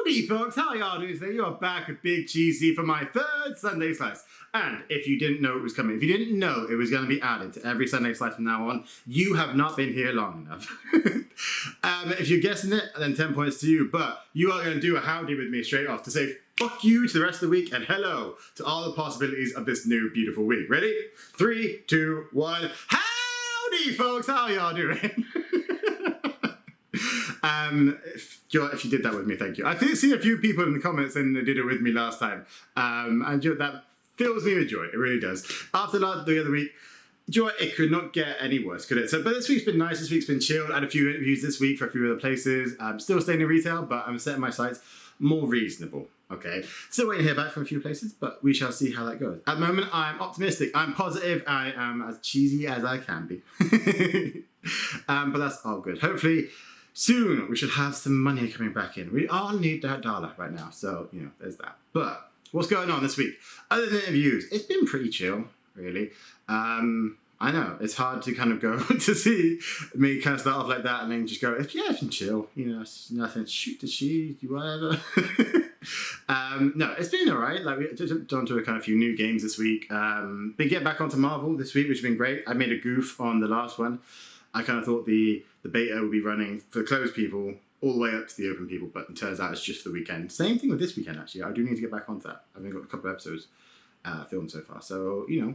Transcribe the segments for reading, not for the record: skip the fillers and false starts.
Howdy folks, how y'all doing today? You're back with Big CheeZ for my third Sunday Slice. And if you didn't know it was coming, if you didn't know it was going to be added to every Sunday Slice from now on, you have not been here long enough. If you're guessing it, then 10 points to you. But you are going to do a howdy with me straight off to say fuck you to the rest of the week and hello to all the possibilities of this new beautiful week. Ready? 3, 2, 1. Howdy folks, how y'all doing? If you did that with me, thank you. I did see a few people in the comments saying they did it with me last time. And that fills me with joy. It really does. After the other week, joy, it could not get any worse, could it? But this week's been nice. This week's been chilled. I had a few interviews this week for a few other places. I'm still staying in retail, but I'm setting my sights more reasonable. Okay, still waiting to hear back from a few places, but we shall see how that goes. At the moment, I'm optimistic. I'm positive. I am as cheesy as I can be. But that's all good. Hopefully, soon we should have some money coming back in. We all need that dollar right now, so you know, there's that. But what's going on this week? Other than interviews, it's been pretty chill, really. I know it's hard to kind of go to see me kind of start off like that and then just go, yeah, it's been chill. You know, it's nothing. Shoot the cheese, whatever. No, it's been alright. Like we just done to a kind of few new games this week. Been getting back onto Marvel this week, which has been great. I made a goof on the last one. I kind of thought the beta would be running for the closed people all the way up to the open people, but it turns out it's just for the weekend. Same thing with this weekend, actually. I do need to get back onto that. I've only got a couple of episodes filmed so far, so, you know,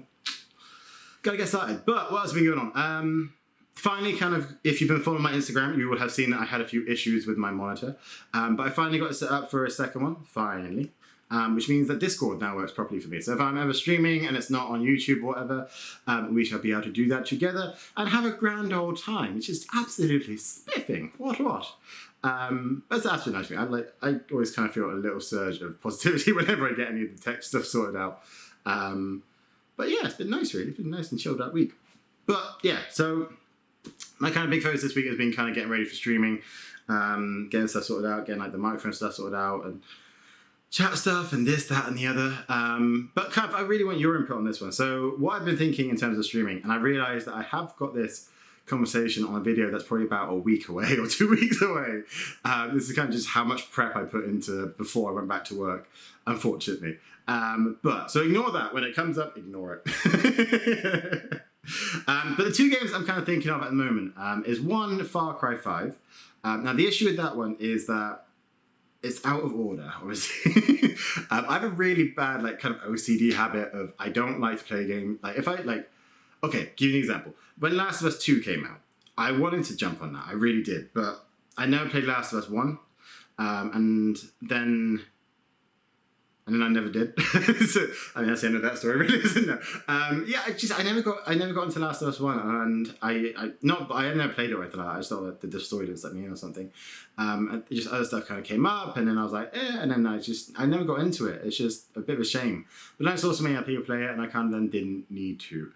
gotta get started. But what else has been going on? Finally, kind of, if you've been following my Instagram, you would have seen that I had a few issues with my monitor, but I finally got it set up for a second one, finally. Which means that Discord now works properly for me. So if I'm ever streaming and it's not on YouTube or whatever, we shall be able to do that together and have a grand old time, which is absolutely spiffing. What? But that's been nice for me. I always kind of feel a little surge of positivity whenever I get any of the tech stuff sorted out. But yeah, it's been nice, really. It's been nice and chilled that week. But yeah, so my kind of big focus this week has been kind of getting ready for streaming, getting stuff sorted out, getting like the microphone stuff sorted out, and chat stuff and this, that, and the other. But kind of, I really want your input on this one. So what I've been thinking in terms of streaming, and I realized that I have got this conversation on a video that's probably about a week away or 2 weeks away. This is kind of just how much prep I put into before I went back to work, unfortunately. So ignore that. When it comes up, ignore it. But the two games I'm kind of thinking of at the moment is one, Far Cry 5. Now the issue with that one is that it's out of order, obviously. I have a really bad, like, kind of OCD habit of I don't like to play a game. Like, if I, like, okay, give you an example. When Last of Us 2 came out, I wanted to jump on that. I really did. But I never played Last of Us 1. And then I never did. So, I mean, that's the end of that story, really, isn't it? Yeah, I never got into Last of Us 1, and I have never played it or anything like that. I just thought that the story didn't let me in or something. And just other stuff kind of came up, and then I was like, and then I never got into it. It's just a bit of a shame. But then I saw so many other people play it, and I kind of then didn't need to.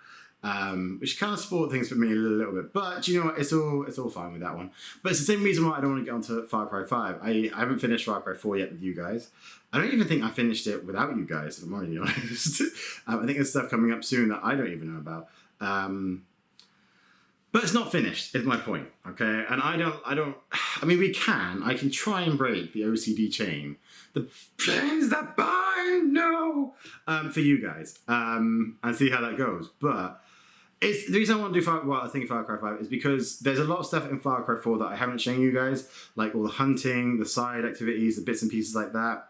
Which kind of spoiled things for me a little bit. But you know what? It's all fine with that one. But it's the same reason why I don't want to get onto Far Cry 5. I haven't finished Far Cry 4 yet with you guys. I don't even think I finished it without you guys, if I'm really honest. I think there's stuff coming up soon that I don't even know about. But it's not finished, is my point, okay? And I mean, I can try and break the OCD chain. The chains that bind, no! For you guys, and see how that goes. But the reason I want to do Far Cry 5 is because there's a lot of stuff in Far Cry 4 that I haven't shown you guys, like all the hunting, the side activities, the bits and pieces like that,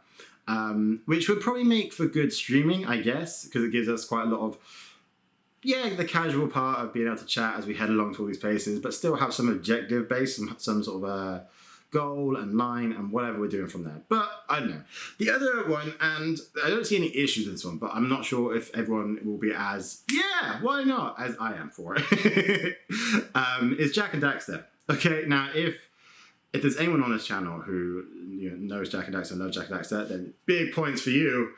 which would probably make for good streaming, I guess, because it gives us quite a lot of, the casual part of being able to chat as we head along to all these places, but still have some objective base, some sort of goal and line and whatever we're doing from there. But I don't know. The other one, and I don't see any issues with this one, but I'm not sure if everyone will be as, why not, as I am for it, is Jak and Daxter. Okay, now if there's anyone on this channel who knows Jak and Daxter, loves Jak and Daxter, then big points for you.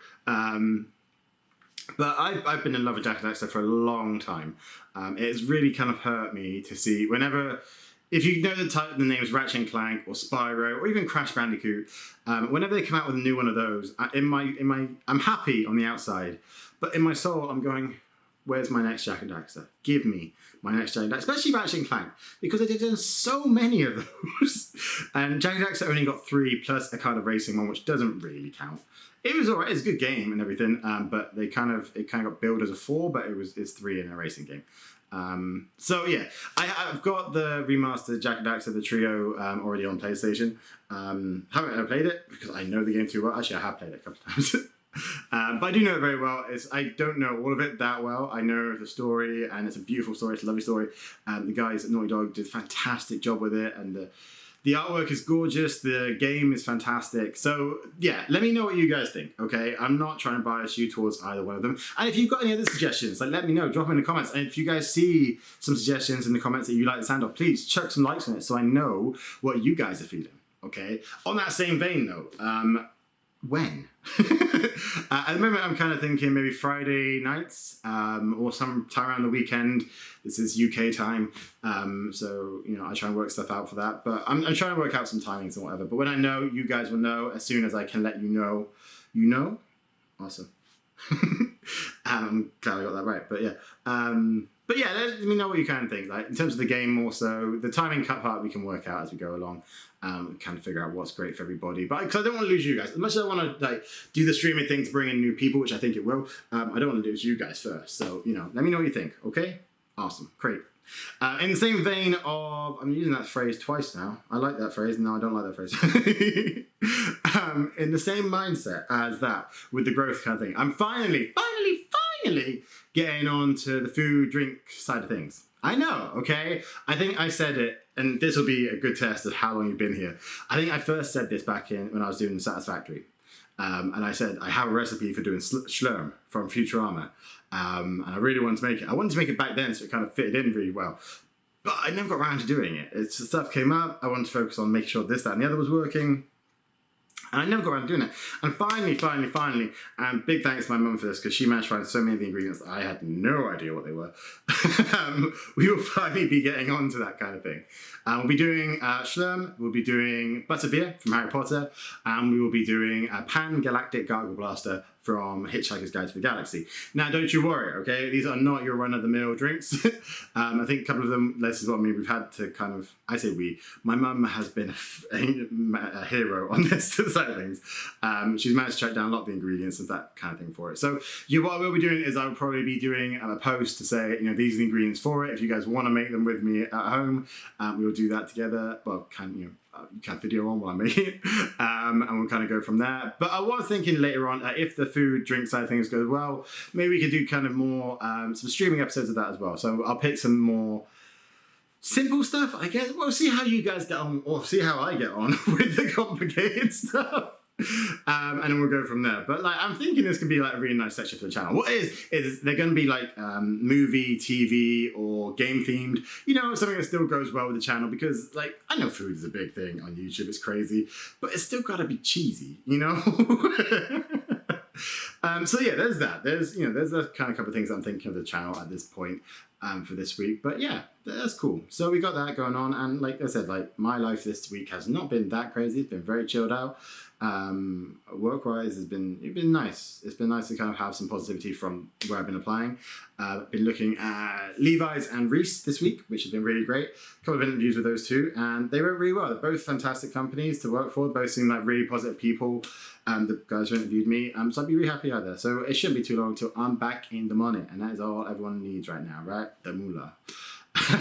But I've been in love with Jak and Daxter for a long time. It's really kind of hurt me to see whenever, if you know the names Ratchet & Clank or Spyro or even Crash Bandicoot, whenever they come out with a new one of those, I'm happy on the outside, but in my soul I'm going, where's my next Jak and Daxter? Give me my next Jak and Daxter, especially Ratchet and Clank, because I did done so many of those. And Jak and Daxter only got 3 plus a kind of racing one, which doesn't really count. It was alright, it's a good game and everything, but it kind of got billed as a 4, but it's 3 in a racing game. So yeah, I've got the remastered Jak and Daxter, the trio, already on PlayStation. Haven't ever played it because I know the game too well. Actually, I have played it a couple of times. But I do know it very well. I don't know all of it that well. I know the story, and it's a beautiful story. It's a lovely story. The guys at Naughty Dog did a fantastic job with it, and the artwork is gorgeous. The game is fantastic. So yeah, let me know what you guys think, okay? I'm not trying to bias you towards either one of them. And if you've got any other suggestions, like, let me know. Drop them in the comments. And if you guys see some suggestions in the comments that you like the sound of, please chuck some likes on it so I know what you guys are feeling, okay? On that same vein though, when? At the moment, I'm kind of thinking maybe Friday nights or some time around the weekend. This is UK time, so you know I try and work stuff out for that. But I'm trying to work out some timings and whatever. But when I know, you guys will know as soon as I can let you know. You know, awesome. I'm glad I got that right. But yeah, let me know what you kind of think. Like in terms of the game, more so the timing cut part we can work out as we go along. Kind of figure out what's great for everybody. But because I don't want to lose you guys, as much as I want to like do the streaming thing to bring in new people, which I think it will, I don't want to lose you guys first. So you know, let me know what you think. Okay, awesome, great. In the same vein of, I'm using that phrase twice now. I like that phrase. No, I don't like that phrase. In the same mindset as that, with the growth kind of thing, I'm finally getting on to the food, drink side of things. I know, okay? I think I said it, and this will be a good test of how long you've been here. I think I first said this back when I was doing Satisfactory. And I said, I have a recipe for doing Schlurm from Futurama. And I really wanted to make it. I wanted to make it back then so it kind of fitted in really well. But I never got around to doing it. It's stuff came up. I wanted to focus on making sure this, that, and the other was working. And I never got around to doing it. And finally, and big thanks to my mum for this, because she managed to find so many of the ingredients that I had no idea what they were. We will finally be getting on to that kind of thing. We'll be doing Schlurm, we'll be doing Butterbeer from Harry Potter, and we will be doing a Pan-Galactic Gargle Blaster from Hitchhiker's Guide to the Galaxy. Now, don't you worry, okay? These are not your run-of-the-mill drinks. I think a couple of them, this is what I mean, we've had to kind of, I say we, my mum has been a hero on this side of things. She's managed to track down a lot of the ingredients and that kind of thing for it. So what I will be doing is I'll probably be doing a post to say, you know, these are the ingredients for it. If you guys want to make them with me at home, we'll do that together. Well, you can video on while I'm making it, and we'll kind of go from there. But I was thinking later on, if the food, drink side of things goes well, maybe we could do kind of more, some streaming episodes of that as well. So I'll pick some more simple stuff, I guess. We'll see how you guys get on, or see how I get on with the complicated stuff. And then we'll go from there. But like, I'm thinking this could be like a really nice section for the channel. What is they're going to be like movie, TV, or game themed. You know, something that still goes well with the channel, because like I know food is a big thing on YouTube. It's crazy, but it's still got to be cheesy, you know. So yeah, there's that. There's a kind of couple of things I'm thinking of the channel at this point for this week. But yeah, that's cool. So we got that going on, and like I said, like my life this week has not been that crazy. It's been very chilled out. Work-wise, it's been nice. It's been nice to kind of have some positivity from where I've been applying. I've been looking at Levi's and Reese this week, which has been really great. A couple of interviews with those two, and they went really well. They're both fantastic companies to work for. Both seem like really positive people. The guys who interviewed me, so I'd be really happy out there. So it shouldn't be too long until I'm back in the money, and that is all everyone needs right now, right? The moolah.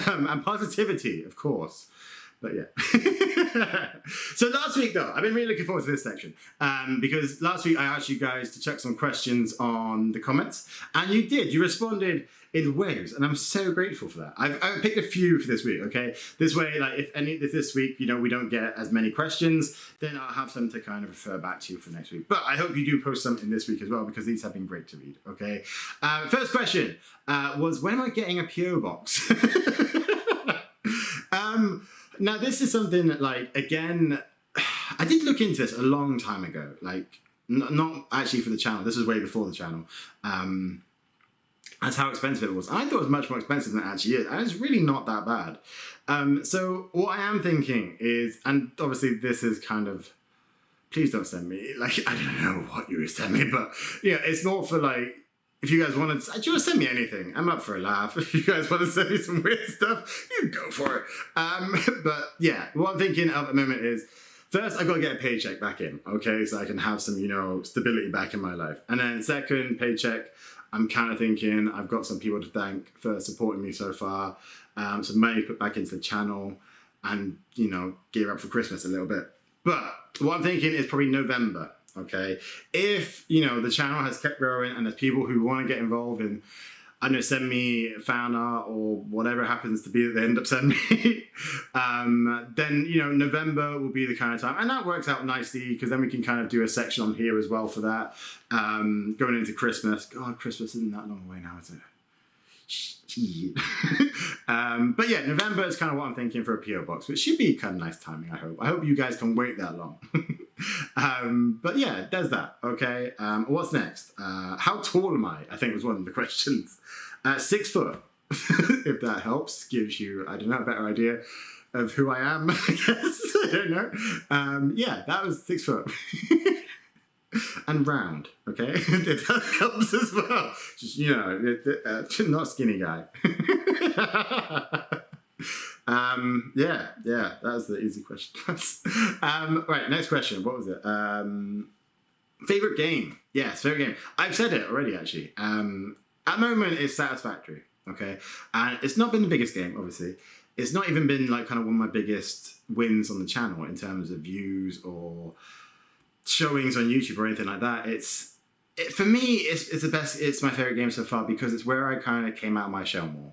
And positivity, of course. But yeah. So last week though, I've been really looking forward to this section because last week I asked you guys to check some questions on the comments, and you did. You responded in waves, and I'm so grateful for that. I've picked a few for this week, okay? This way, like if this week, you know, we don't get as many questions, then I'll have some to kind of refer back to for next week. But I hope you do post some in this week as well, because these have been great to read, okay? First question was, when am I getting a PO box? Now, this is something that, like, again, I did look into this a long time ago. Like, not actually for the channel. This was way before the channel. That's how expensive it was. I thought it was much more expensive than it actually is. And it's really not that bad. So what I am thinking is, and obviously this is kind of, please don't send me, like, I don't know what you would send me, but, you know, it's more for, like, if you guys want to send me anything, I'm up for a laugh. If you guys want to send me some weird stuff, you go for it. But yeah, what I'm thinking of at the moment is, first, I've got to get a paycheck back in, okay? So I can have some, stability back in my life. And then second paycheck, I'm kind of thinking I've got some people to thank for supporting me so far. Some money put back into the channel and, gear up for Christmas a little bit. But what I'm thinking is probably November, okay? If, the channel has kept growing and there's people who want to get involved in, I don't know, send me fan art or whatever it happens to be that they end up sending me, then, November will be the kind of time. And that works out nicely because then we can kind of do a section on here as well for that. Going into Christmas. God, Christmas isn't that long away now, is it? But yeah, November is kind of what I'm thinking for a PO box, which should be kind of nice timing, I hope. I hope you guys can wait that long. But yeah, there's that, okay? What's next? How tall am I think was one of the questions. 6 foot, if that helps, gives you, I don't know, a better idea of who I am, I guess. I don't know. Yeah, that was 6 foot. And round, okay? If that helps as well. Just, not a skinny guy. Yeah, that was the easy question. Right, next question. What was it? Favorite game? Yes, favorite game. I've said it already, actually. At the moment, it's Satisfactory, okay? And it's not been the biggest game, obviously. It's not even been like kind of one of my biggest wins on the channel in terms of views or showings on YouTube or anything like that. For me, it's the best. It's my favorite game so far because it's where I kind of came out of my shell more.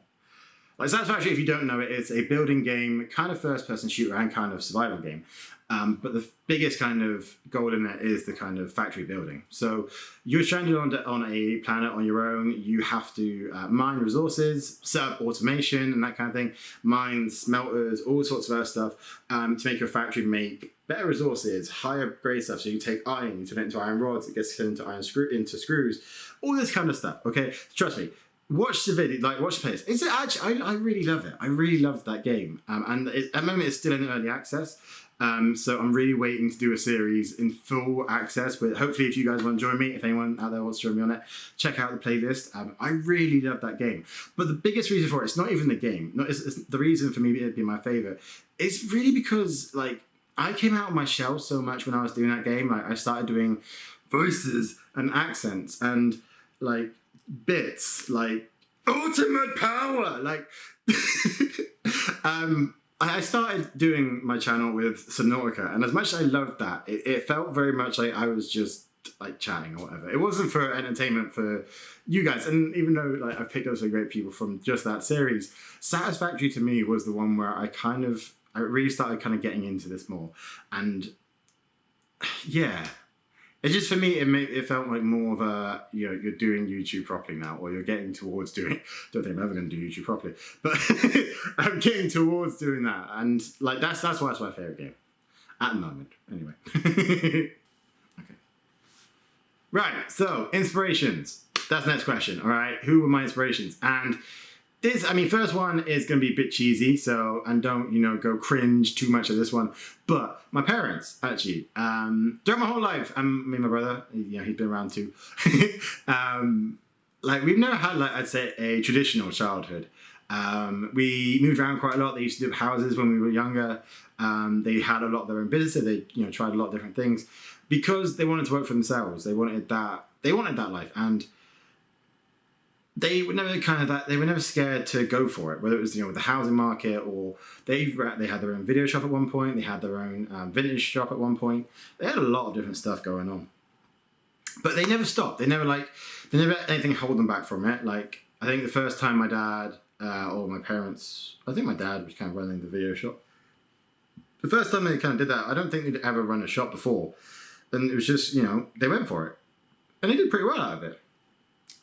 Like Satisfactory, if you don't know it, it's a building game, kind of first-person shooter and kind of survival game. But the biggest kind of goal in it is the kind of factory building. So you're stranded on a planet on your own. You have to mine resources, set up automation and that kind of thing, mine smelters, all sorts of other stuff to make your factory make better resources, higher grade stuff. So you take iron, you turn it into iron rods, it gets turned into screws, all this kind of stuff. Okay, trust me. Watch the video, watch the playlist. It's actually, I really love it. I really love that game. And at the moment, it's still in early access. So I'm really waiting to do a series in full access. But hopefully, if you guys want to join me, if anyone out there wants to join me on it, check out the playlist. I really love that game. But the biggest reason for it's not even the game. It's the reason for me it being my favorite. It's really because I came out of my shell so much when I was doing that game. I started doing voices and accents and bits, ultimate power, I started doing my channel with Subnautica, and as much as I loved that, it felt very much like I was just chatting or whatever. It wasn't for entertainment for you guys, and even though I've picked up some great people from just that series, Satisfactory to me was the one where I really started kind of getting into this more, and yeah. It's just for me, it felt like more of a, you're doing YouTube properly now, or you're getting towards doing, don't think I'm ever going to do YouTube properly, but I'm getting towards doing that. And that's why it's my favorite game at the moment. Anyway. Okay. Right. So inspirations. That's the next question. All right. Who were my inspirations? And first one is going to be Big CheeZ, so, and don't, go cringe too much at this one, but my parents, actually, throughout my whole life, me and my brother, he's been around too, we've never had, I'd say, a traditional childhood. We moved around quite a lot. They used to do houses when we were younger. They had a lot of their own businesses. They, tried a lot of different things because they wanted to work for themselves. They wanted that life, and they were never scared to go for it, whether it was with the housing market, or they had their own video shop at one point, they had their own vintage shop at one point. They had a lot of different stuff going on, but they never stopped. They never let anything hold them back from it. I think the first time my dad or my parents, I think my dad was kind of running the video shop. The first time they kind of did that, I don't think they'd ever run a shop before, and it was just they went for it, and they did pretty well out of it.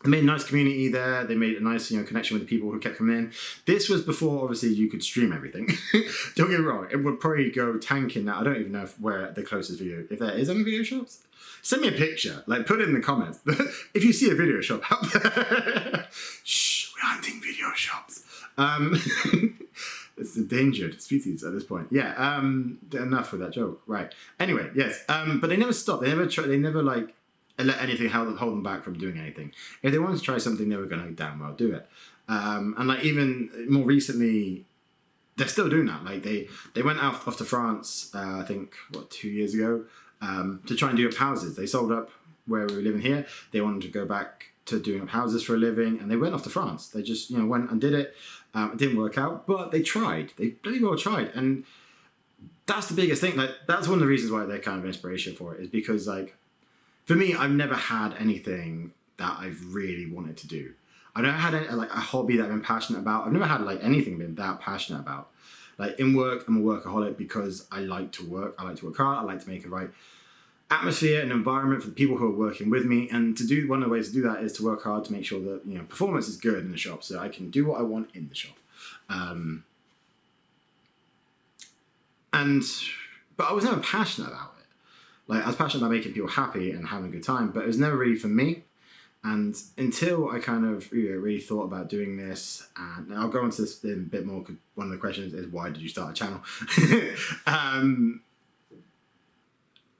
They made a nice community there. They made a nice, connection with the people who kept coming in. This was before, obviously, you could stream everything. Don't get me wrong. It would probably go tanking now. I don't even know where the closest video, if there is any video shops. Send me a picture. Put it in the comments. If you see a video shop out there. Shh, we're hunting video shops. It's an endangered species at this point. Yeah, enough with that joke. Right. Anyway, yes. But they never stopped. They never let anything hold them back from doing anything. If they wanted to try something, they were going to damn well do it. And like even more recently, they're still doing that. Like they went off to France, I think, 2 years ago, to try and do up houses. They sold up where we were living here. They wanted to go back to doing up houses for a living, and they went off to France. They just went and did it. It didn't work out, but they tried. They bloody well tried, and that's the biggest thing. Like that's one of the reasons why they're kind of inspiration for it, is because like for me, I've never had anything that I've really wanted to do. I've never had like a hobby that I've been passionate about. I've never had like anything been that passionate about. Like in work, I'm a workaholic because I like to work. I like to work hard. I like to make a right atmosphere and environment for the people who are working with me. And one of the ways to do that is to work hard to make sure that performance is good in the shop, so I can do what I want in the shop. But I was never passionate about it. Like I was passionate about making people happy and having a good time, but it was never really for me. And until I kind of really thought about doing this, and I'll go into this in a bit more, because one of the questions is, why did you start a channel?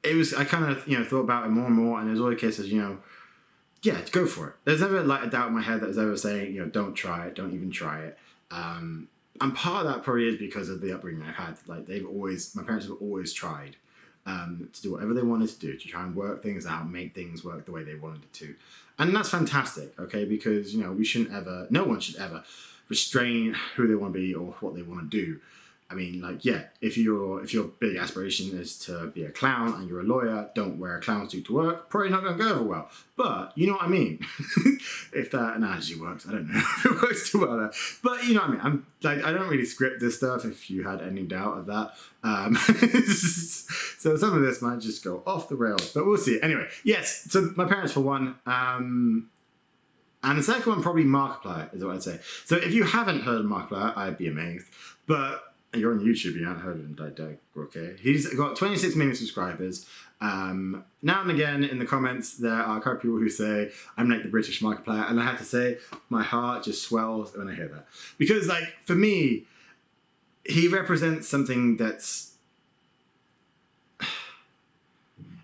It was, I kind of, thought about it more and more, and it was always a case of, yeah, go for it. There's never like a doubt in my head that was ever saying, don't try it, don't even try it. And part of that probably is because of the upbringing I've had. Like my parents have always tried to do whatever they wanted to do, to try and work things out, make things work the way they wanted it to. And that's fantastic, okay? Because, we shouldn't ever, no one should ever restrain who they want to be or what they want to do. I mean, like, yeah, if your big aspiration is to be a clown and you're a lawyer, don't wear a clown suit to work, probably not going to go over well. But you know what I mean? If that analogy works, I don't know if it works too well there. But you know what I mean? I don't really script this stuff, if you had any doubt of that. So some of this might just go off the rails, but we'll see. Anyway, yes, so my parents for one. And the second one, probably Markiplier, is what I'd say. So if you haven't heard of Markiplier, I'd be amazed. But you're on YouTube, you haven't heard of him, okay? He's got 26 million subscribers. Now and again in the comments, there are a couple of people who say, I'm like the British Markiplier. And I have to say, my heart just swells when I hear that. Because, like, for me, he represents something that's...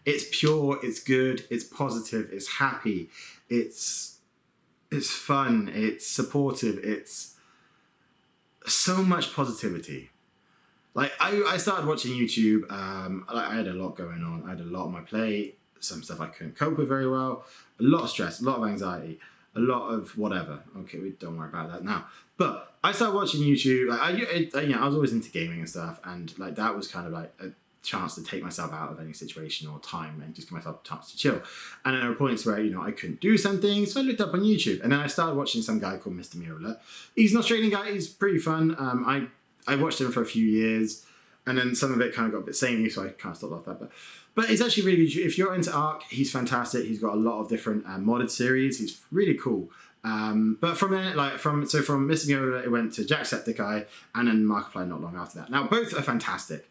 It's pure, it's good, it's positive, it's happy, it's fun, it's supportive, it's so much positivity. Like, I started watching YouTube, I had a lot going on. I had a lot on my plate, some stuff I couldn't cope with very well, a lot of stress, a lot of anxiety, a lot of whatever. Okay, we don't worry about that now. But I started watching YouTube. I was always into gaming and stuff, and like that was kind of like a chance to take myself out of any situation or time and just give myself a chance to chill. And then there were points where, I couldn't do something, so I looked up on YouTube, and then I started watching some guy called Mr. Miola. He's an Australian guy, he's pretty fun. I watched him for a few years, and then some of it kind of got a bit samey, so I kind of stopped off that. But it's actually really good. If you're into Ark, he's fantastic. He's got a lot of different modded series. He's really cool. But from there, from Mr. Miola, it went to Jacksepticeye, and then Markiplier not long after that. Now, both are fantastic.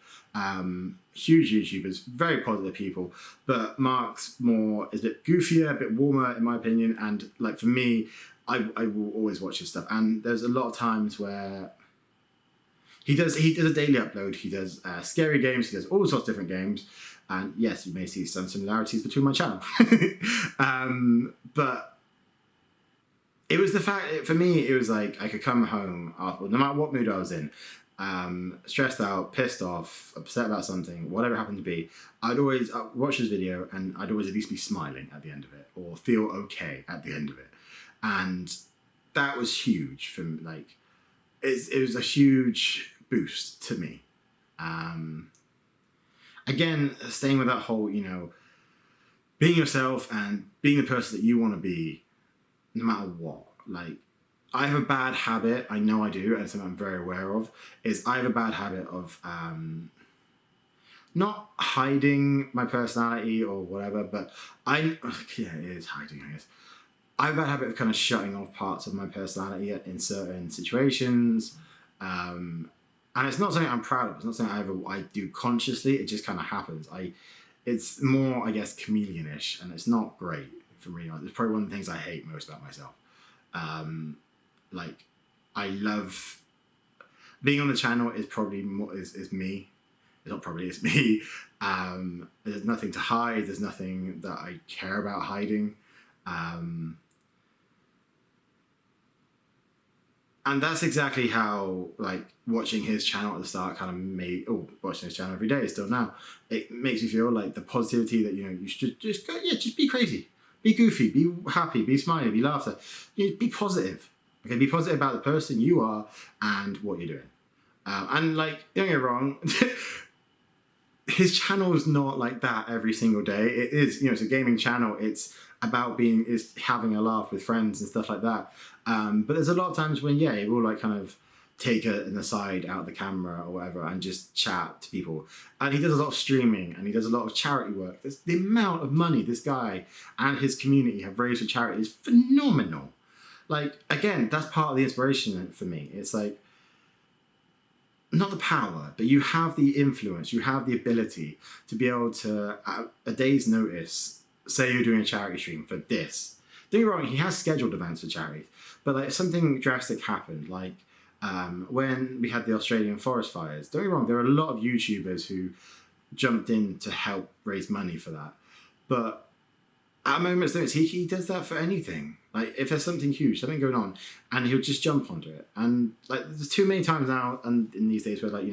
Huge YouTubers, very positive people, but Mark's is a bit goofier, a bit warmer in my opinion, and like for me, I will always watch his stuff. And there's a lot of times where he does a daily upload. He does scary games. He does all sorts of different games. And yes, you may see some similarities between my channel. But it was the fact, for me, it was like I could come home after, no matter what mood I was in, stressed out, pissed off, upset about something, whatever it happened to be, I'd always watch his video and I'd always at least be smiling at the end of it or feel okay at the end of it. And that was huge for me. Like, it was a huge boost to me. Again, staying with that whole, being yourself and being the person that you want to be no matter what. Like, I have a bad habit, I know I do, and something I'm very aware of, is I have a bad habit of not hiding my personality or whatever, but it is hiding, I guess. I have a bad habit of kind of shutting off parts of my personality in certain situations. And it's not something I'm proud of. It's not something I do consciously. It just kind of happens. It's more, I guess, chameleon-ish, and it's not great for me. It's probably one of the things I hate most about myself. I love being on the channel is probably more is me. It's not probably, it's me. There's nothing to hide. There's nothing that I care about hiding. And that's exactly how, like, watching his channel at the start kind of made, watching his channel every day still now, it makes me feel like the positivity that, you should just go, just be crazy, be goofy, be happy, be smiling, be laughter, be positive. Okay, be positive about the person you are and what you're doing. And like, don't get me wrong, his channel is not like that every single day. It is, it's a gaming channel. It's about having a laugh with friends and stuff like that. But there's a lot of times when, he will like kind of take an aside out of the camera or whatever and just chat to people. And he does a lot of streaming and he does a lot of charity work. The amount of money this guy and his community have raised for charity is phenomenal. Like, again, that's part of the inspiration for me. It's like, not the power, but you have the influence, you have the ability to be able to, at a day's notice, say you're doing a charity stream for this. Don't get me wrong, he has scheduled events for charities, but like something drastic happened, like when we had the Australian forest fires. Don't get me wrong, there are a lot of YouTubers who jumped in to help raise money for that. But at a moment's notice, he does that for anything. Like, if there's something huge, something going on, and he'll just jump onto it. And like, there's too many times now, and in these days, where like,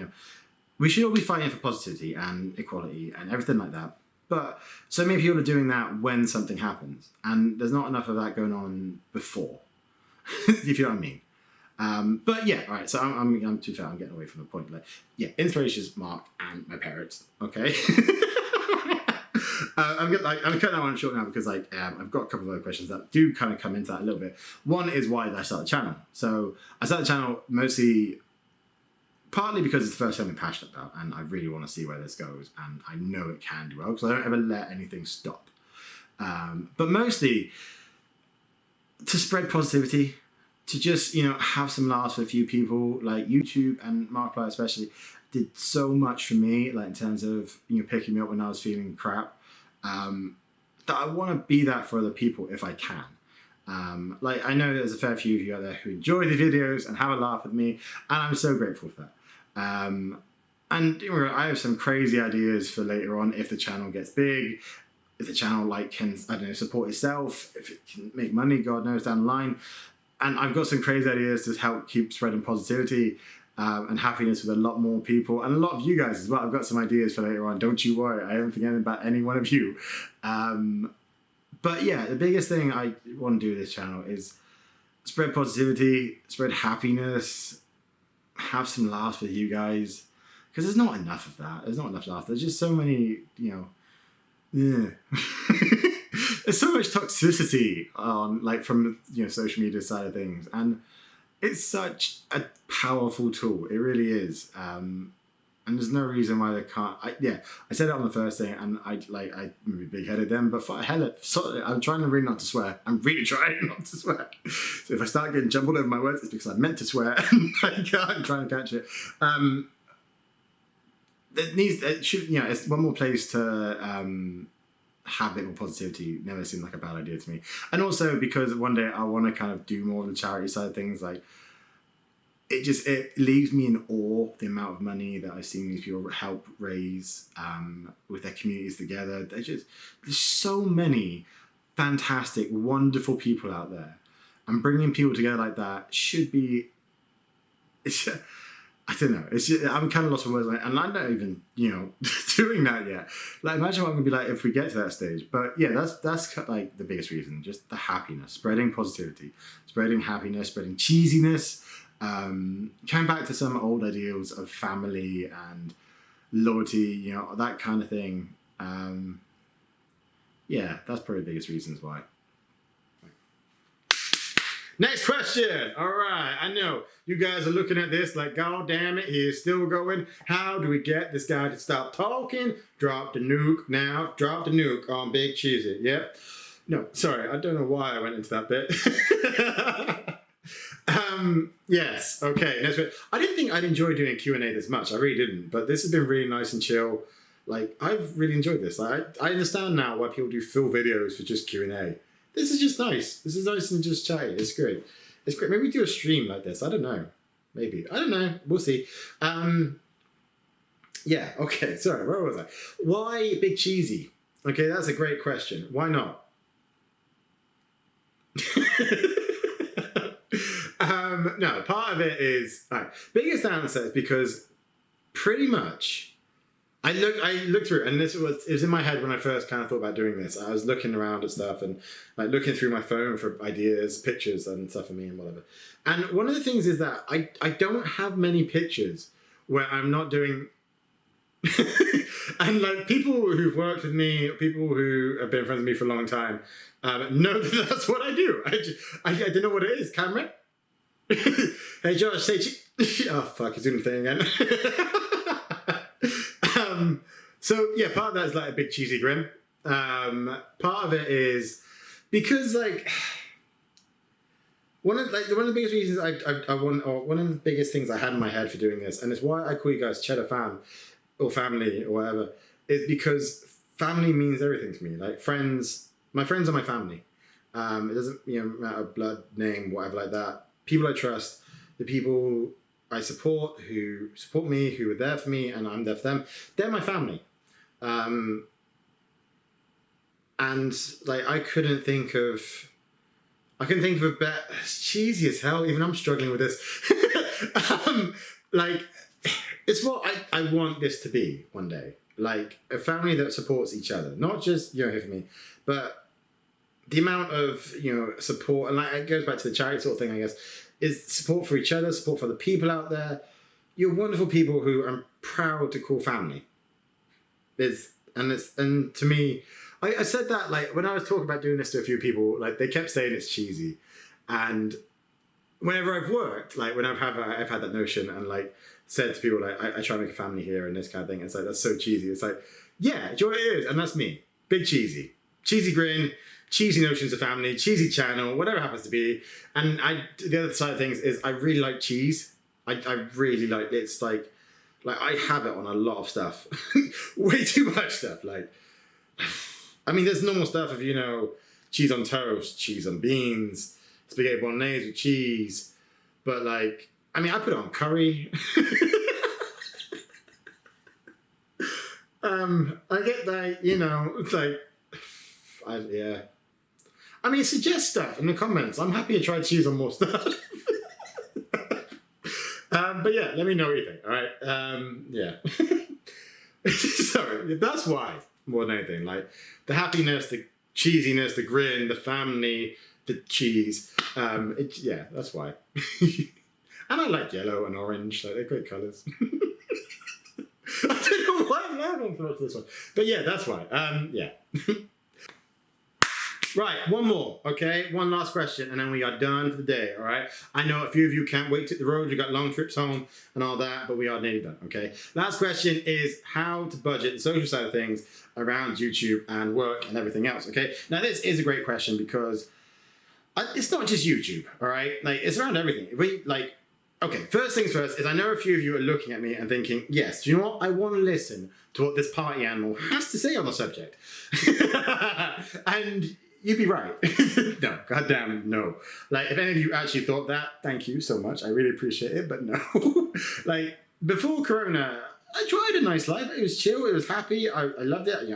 we should all be fighting for positivity and equality and everything like that. But so many people are doing that when something happens, and there's not enough of that going on before. If you know what I mean. But yeah, all right. So I'm too far. I'm getting away from the point. Like, inspirations, Mark, and my parents. Okay. I'm cutting that one short now because I've got a couple of other questions that do kind of come into that a little bit. One is, why did I start the channel? So I started the channel partly because it's the first thing I'm passionate about and I really want to see where this goes, and I know it can do well because I don't ever let anything stop. But mostly to spread positivity, to just, have some laughs with a few people. Like, YouTube and Markiplier especially did so much for me, like in terms of, picking me up when I was feeling crap, that I want to be that for other people if I can. Like, I know there's a fair few of you out there who enjoy the videos and have a laugh with me, and I'm so grateful for that. And I have some crazy ideas for later on if the channel gets big, if the channel can, support itself, if it can make money, God knows, down the line. And I've got some crazy ideas to help keep spreading positivity and happiness with a lot more people, and a lot of you guys as well. I've got some ideas for later on. Don't you worry, I haven't forgotten about any one of you. But yeah, the biggest thing I want to do with this channel is spread positivity, spread happiness, have some laughs with you guys, because there's not enough of that. There's not enough laughter. There's just so many, there's so much toxicity on, from social media side of things, and it's such a powerful tool. It really is. And there's no reason why they can't. I said it on the first thing, and I maybe big-headed them, but I'm trying really not to swear. I'm really trying not to swear. So if I start getting jumbled over my words, it's because I meant to swear and I'm trying to catch it. It's one more place to have a bit more positivity. Never seemed like a bad idea to me. And also because one day I want to kind of do more of the charity side of things. Like, it leaves me in awe, the amount of money that I've seen these people help raise with their communities together. There's so many fantastic, wonderful people out there, and bringing people together like that should be. I don't know. I'm kind of lost for words, and I'm not even doing that yet. Like, imagine what I'm gonna be like if we get to that stage. But yeah, that's like the biggest reason. Just the happiness, spreading positivity, spreading happiness, spreading cheesiness. Coming back to some old ideals of family and loyalty, that kind of thing. Yeah, that's probably the biggest reasons why. Next question. All right, I know you guys are looking at this like, God damn it, he is still going. How do we get this guy to stop talking? Drop the nuke now. Drop the nuke on Big CheeZ. Yep. No, sorry, I don't know why I went into that bit. Yes, okay. I didn't think I'd enjoy doing Q&A this much. I really didn't, but this has been really nice and chill. Like, I've really enjoyed this. Like, I understand now why people do full videos for just Q&A. This is just nice. This is nice and just chatty. It's great. It's great. Maybe we do a stream like this. I don't know. Maybe. I don't know. We'll see. Yeah, okay, sorry, where was I? Why Big CheeZ? Okay, that's a great question. Why not? No, part of it is, biggest answer is because pretty much, I looked through, and it was in my head when I first kind of thought about doing this. I was looking around at stuff and like looking through my phone for ideas, pictures and stuff for me and whatever. And one of the things is that I don't have many pictures where I'm not doing and like people who've worked with me, people who have been friends with me for a long time, know that that's what I do. I don't know what it is. Cameron? Hey Josh, say oh fuck, he's doing the thing again. So yeah, part of that is like a big cheesy grin. Part of it is because like one of the biggest reasons I want, or one of the biggest things I had in my head for doing this, and it's why I call you guys Cheddar Fam or family or whatever, is because family means everything to me. Like my friends are my family. It doesn't matter blood, name, whatever like that. People I trust, the people I support, who support me, who are there for me, and I'm there for them. They're my family. And like I couldn't think of a better. It's cheesy as hell. Even I'm struggling with this. Like it's what I want this to be one day. Like a family that supports each other, not just here for me, but the amount of support, and like it goes back to the charity sort of thing, I guess, is support for each other, support for the people out there. You're wonderful people who I'm proud to call family. And to me, I said that like when I was talking about doing this to a few people, like they kept saying it's cheesy, and whenever I've worked, like when I've had that notion and like said to people like I try to make a family here and this kind of thing, it's like that's so cheesy. It's like yeah, do you know what it is? And that's me, Big CheeZ, cheesy grin, cheesy notions of family, cheesy channel, whatever it happens to be. And the other side of things is I really like cheese. I really like it's like I have it on a lot of stuff, way too much stuff. Like, I mean, there's normal stuff of cheese on toast, cheese on beans, spaghetti bolognese with cheese, but like, I mean, I put it on curry. I get that, it's like, yeah. I mean, suggest stuff in the comments. I'm happy to try cheese on more stuff. But yeah, let me know what you think, all right? Yeah. Sorry, that's why, more than anything. Like, the happiness, the cheesiness, the grin, the family, the cheese. Yeah, that's why. And I like yellow and orange. Like, they're great colours. I don't know why I'm laughing so much this one. But yeah, that's why. Yeah. Right, one more, okay? One last question, and then we are done for the day, all right? I know a few of you can't wait to hit the road. You got long trips home and all that, but we are nearly done, okay? Last question is how to budget the social side of things around YouTube and work and everything else, okay? Now, this is a great question because it's not just YouTube, all right? Like, it's around everything. Okay, first things first is I know a few of you are looking at me and thinking, yes, do you know what? I want to listen to what this party animal has to say on the subject. And you'd be right. No, goddamn no. Like, if any of you actually thought that, thank you so much. I really appreciate it, but no. Like, before Corona, I tried a nice life. It was chill. It was happy. I loved it.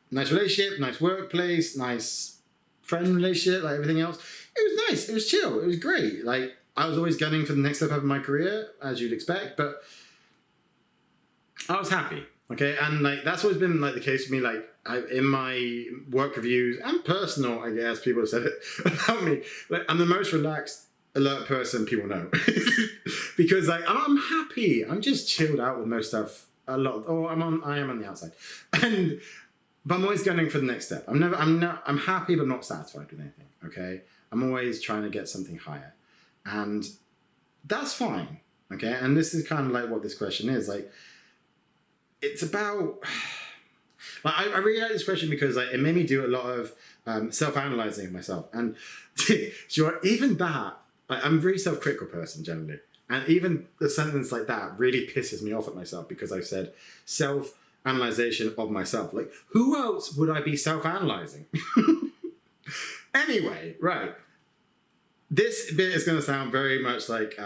Nice relationship, nice workplace, nice friend relationship, like everything else. It was nice. It was chill. It was great. Like, I was always gunning for the next step up in my career, as you'd expect, but I was happy. Okay, and like that's always been like the case for me. Like in my work reviews and personal, I guess people have said it about me. Like I'm the most relaxed, alert person people know because like I'm happy. I'm just chilled out with most stuff a lot. Or I am on the outside, but I'm always gunning for the next step. I'm happy but not satisfied with anything. Okay, I'm always trying to get something higher, and that's fine. Okay, and this is kind of like what this question is like. It's about, like, I really like this question because like, it made me do a lot of self-analyzing of myself. And sure, even that, like, I'm a very self-critical person generally. And even a sentence like that really pisses me off at myself because I've said self-analyzation of myself. Like, who else would I be self-analyzing? Anyway, right. This bit is going to sound very much like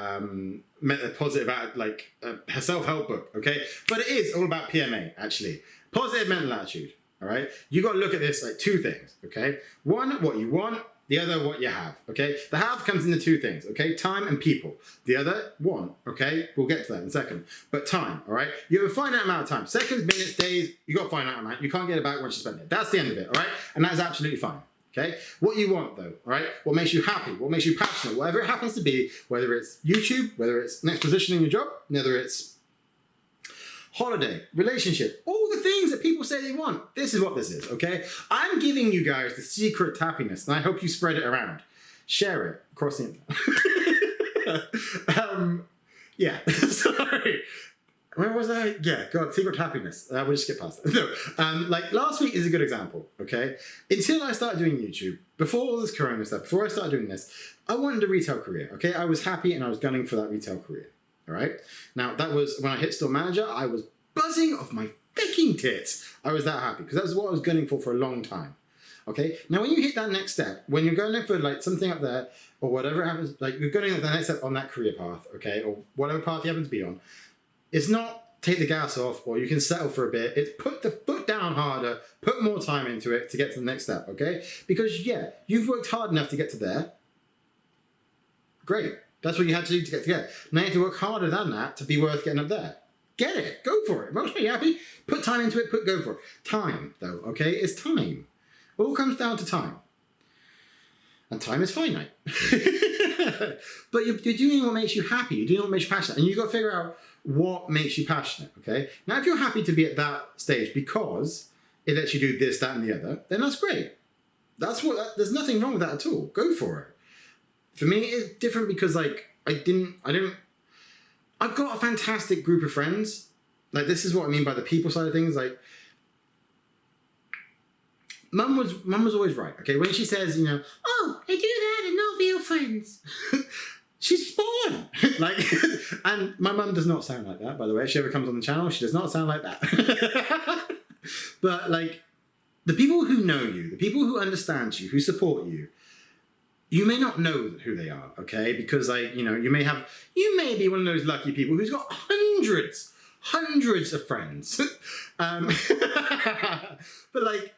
meant a positive out like a self-help book, okay? But it is all about PMA, actually. Positive mental attitude, all right? You got to look at this like two things, okay? One, what you want. The other, what you have, okay? The have comes into two things, okay? Time and people. The other, want, okay? We'll get to that in a second. But time, all right? You have a finite amount of time. Seconds, minutes, days, you got a finite amount. You can't get it back once you spend it. That's the end of it, all right? And that is absolutely fine, okay? What you want, though, all right? What makes you happy? What makes you passionate? Whatever it happens to be, whether it's YouTube, whether it's next position in your job, whether it's holiday, relationship, all the things that people say they want. This is what this is, okay? I'm giving you guys the secret to happiness, and I hope you spread it around. Share it across the internet. Yeah, sorry. Where was I? Yeah, God, secret to happiness. We'll just skip past that. No, like last week is a good example, okay? Until I started doing YouTube, before all this corona stuff, before I started doing this, I wanted a retail career, okay? I was happy and I was gunning for that retail career. All right. Now that was when I hit store manager. I was buzzing off my fucking tits. I was that happy because that's what I was gunning for a long time. Okay. Now when you hit that next step, when you're going for like something up there or whatever happens, like you're going the next step on that career path, okay, or whatever path you happen to be on, it's not take the gas off or you can settle for a bit. It's put the foot down harder, put more time into it to get to the next step. Okay. Because yeah, you've worked hard enough to get to there. Great. That's what you had to do to get there. Now you have to work harder than that to be worth getting up there. Get it. Go for it. Most you happy. Put time into it. Go for it. Time, though, okay? It's time. It all comes down to time. And time is finite. But you're doing what makes you happy. You're doing what makes you passionate. And you've got to figure out what makes you passionate, okay? Now, if you're happy to be at that stage because it lets you do this, that, and the other, then that's great. There's nothing wrong with that at all. Go for it. For me, it's different because, like, I've got a fantastic group of friends. Like, this is what I mean by the people side of things. Like, Mum was always right, okay? When she says, you know, oh, I do that and not real friends. She's born. Like, and my mum does not sound like that, by the way. If she ever comes on the channel, she does not sound like that. But, like, the people who know you, the people who understand you, who support you, you may not know who they are, okay? Because, like, you know, you may be one of those lucky people who's got hundreds of friends. But, like,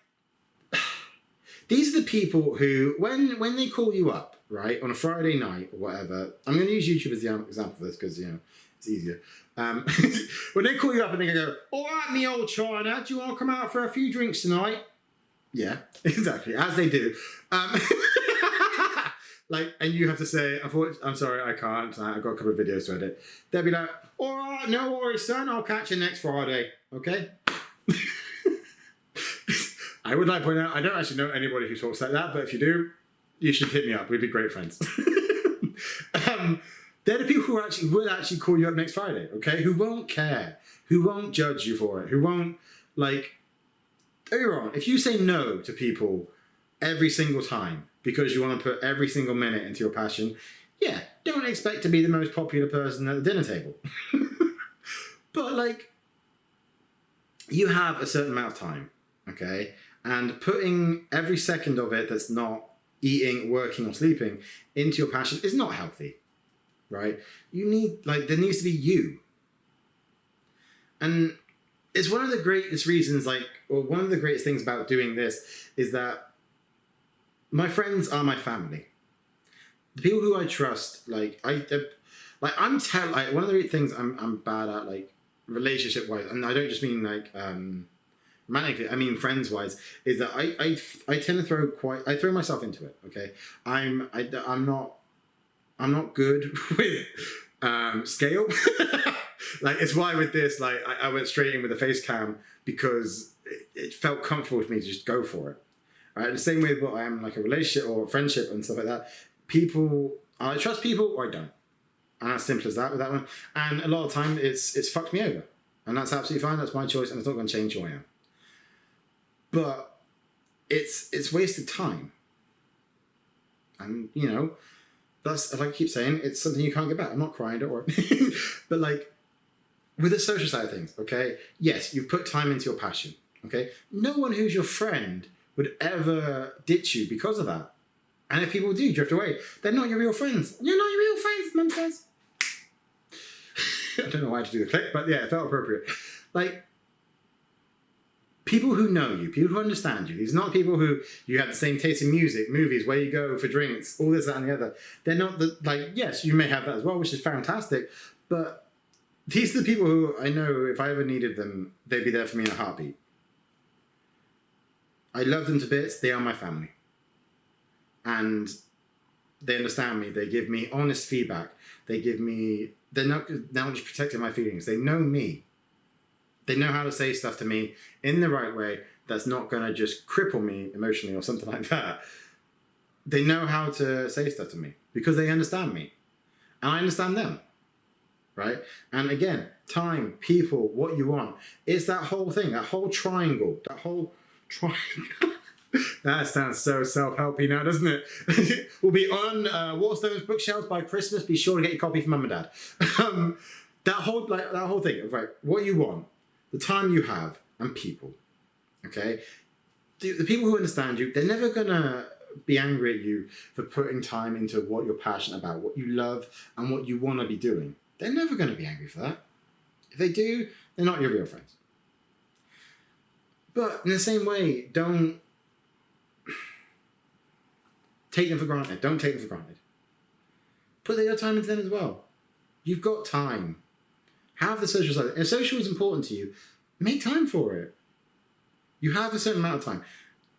these are the people who, when they call you up, right, on a Friday night or whatever, I'm going to use YouTube as the example for this because, you know, it's easier. When they call you up and they go, all right, me old China, do you want to come out for a few drinks tonight? Yeah, exactly, as they do. Like, and you have to say, I'm sorry, I can't. I've got a couple of videos to edit. They'll be like, all right, no worries, son. I'll catch you next Friday. Okay? I would like to point out, I don't actually know anybody who talks like that, but if you do, you should hit me up. We'd be great friends. They're the people who will actually call you up next Friday, okay? Who won't care. Who won't judge you for it. Who won't, like, don't get me wrong. If you say no to people every single time, because you want to put every single minute into your passion, yeah, don't expect to be the most popular person at the dinner table. But, like, you have a certain amount of time, okay? And putting every second of it that's not eating, working, or sleeping into your passion is not healthy, right? You need, like, there needs to be you. And it's one of the greatest reasons, like, or one of the greatest things about doing this is that my friends are my family. The people who I trust, like, one of the things I'm bad at, like, relationship wise, and I don't just mean like romantically, I mean friends wise, is that I tend to throw myself into it. Okay, I'm not good with scale. Like, it's why with this, like, I went straight in with the face cam because it felt comfortable with me to just go for it. Right? The same way that I am like a relationship or a friendship and stuff like that. People, I trust people or I don't. And as simple as that with that one. And a lot of time it's fucked me over. And that's absolutely fine. That's my choice and it's not going to change who I am. But it's wasted time. And, you know, that's, like I keep saying, it's something you can't get back. I'm not crying, don't worry. But, like, with the social side of things, okay, yes, you've put time into your passion, okay? No one who's your friend would ever ditch you because of that. And if people do drift away, they're not your real friends. You're not your real friends, Mum says. I don't know why to do the click, but yeah, it felt appropriate. Like, people who know you, people who understand you, these are not people who you have the same taste in music, movies, where you go for drinks, all this, that, and the other. They're not like, yes, you may have that as well, which is fantastic, but these are the people who I know if I ever needed them, they'd be there for me in a heartbeat. I love them to bits. They are my family. And they understand me. They give me honest feedback. They're not just protecting my feelings. They know me. They know how to say stuff to me in the right way that's not going to just cripple me emotionally or something like that. They know how to say stuff to me because they understand me. And I understand them. Right? And again, time, people, what you want. It's that whole thing, that whole triangle, That sounds so self-helpy now, doesn't it? We'll be on Waterstone's bookshelves by Christmas. Be sure to get your copy from Mum and Dad. That whole thing of like what you want, the time you have, and people. Okay? The people who understand you, they're never gonna be angry at you for putting time into what you're passionate about, what you love, and what you want to be doing. They're never going to be angry for that. If they do, they're not your real friends. But in the same way, don't take them for granted. Don't take them for granted. Put your time into them as well. You've got time. Have the social side. If social is important to you, make time for it. You have a certain amount of time.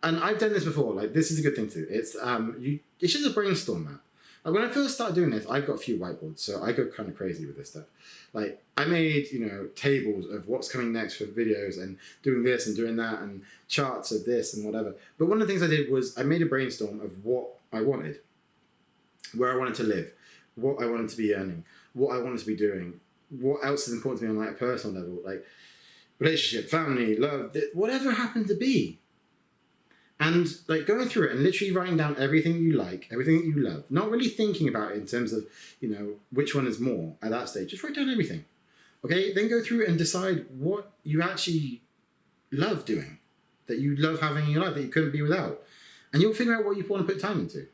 And I've done this before. Like, this is a good thing to do. It's just a brainstorm map. Like, when I first started doing this, I've got a few whiteboards, so I go kind of crazy with this stuff. Like, I made, tables of what's coming next for videos and doing this and doing that and charts of this and whatever. But one of the things I did was I made a brainstorm of what I wanted, where I wanted to live, what I wanted to be earning, what I wanted to be doing, what else is important to me on like a personal level, like relationship, family, love, whatever it happened to be. And like going through it and literally writing down everything you like, everything that you love, not really thinking about it in terms of, which one is more at that stage. Just write down everything. Okay, then go through and decide what you actually love doing, that you love having in your life, that you couldn't be without. And you'll figure out what you want to put time into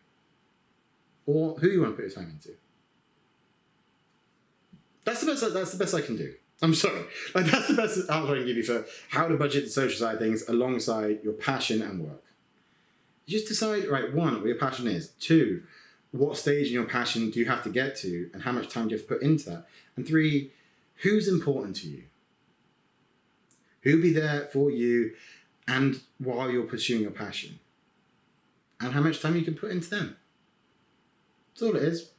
or who you want to put your time into. That's the best I can do. I'm sorry. Like, that's the best answer I can give you for how to budget the social side of things alongside your passion and work. You just decide, right, 1, what your passion is. 2, what stage in your passion do you have to get to and how much time do you have to put into that? And 3, who's important to you? Who'll be there for you and while you're pursuing your passion? And how much time you can put into them. That's all it is.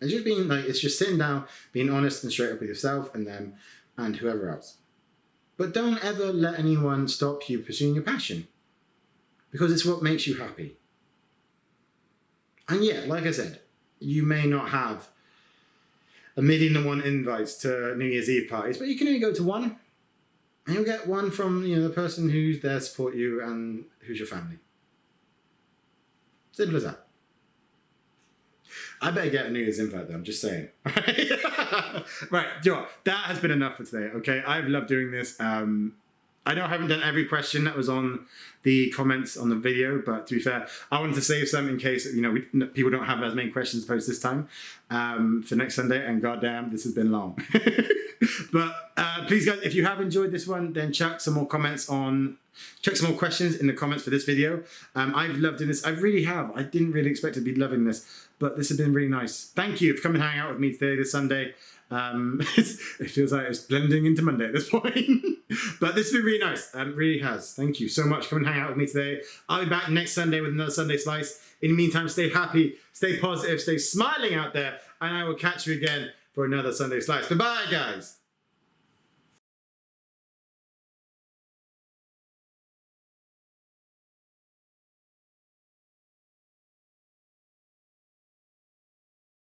It's just sitting down, being honest and straight up with yourself and them and whoever else. But don't ever let anyone stop you pursuing your passion, because it's what makes you happy. And yeah, like I said, you may not have 1,000,001 invites to New Year's Eve parties, but you can only go to one, and you'll get one from the person who's there to support you and who's your family. Simple as that. I better get a New Year's invite though, I'm just saying. Right, Joe, that has been enough for today, okay? I've loved doing this. I know I haven't done every question that was on the comments on the video, but to be fair, I wanted to save some in case, people don't have as many questions to post this time for next Sunday, and goddamn, this has been long. But please guys, if you have enjoyed this one, then chuck some more questions in the comments for this video. I've loved doing this. I really have. I didn't really expect to be loving this, but this has been really nice. Thank you for coming and hanging out with me today, this Sunday. It feels like it's blending into Monday at this point. But this has been really nice. It really has. Thank you so much for coming and hanging out with me today. I'll be back next Sunday with another Sunday Slice. In the meantime, stay happy, stay positive, stay smiling out there, and I will catch you again for another Sunday Slice. Goodbye, guys.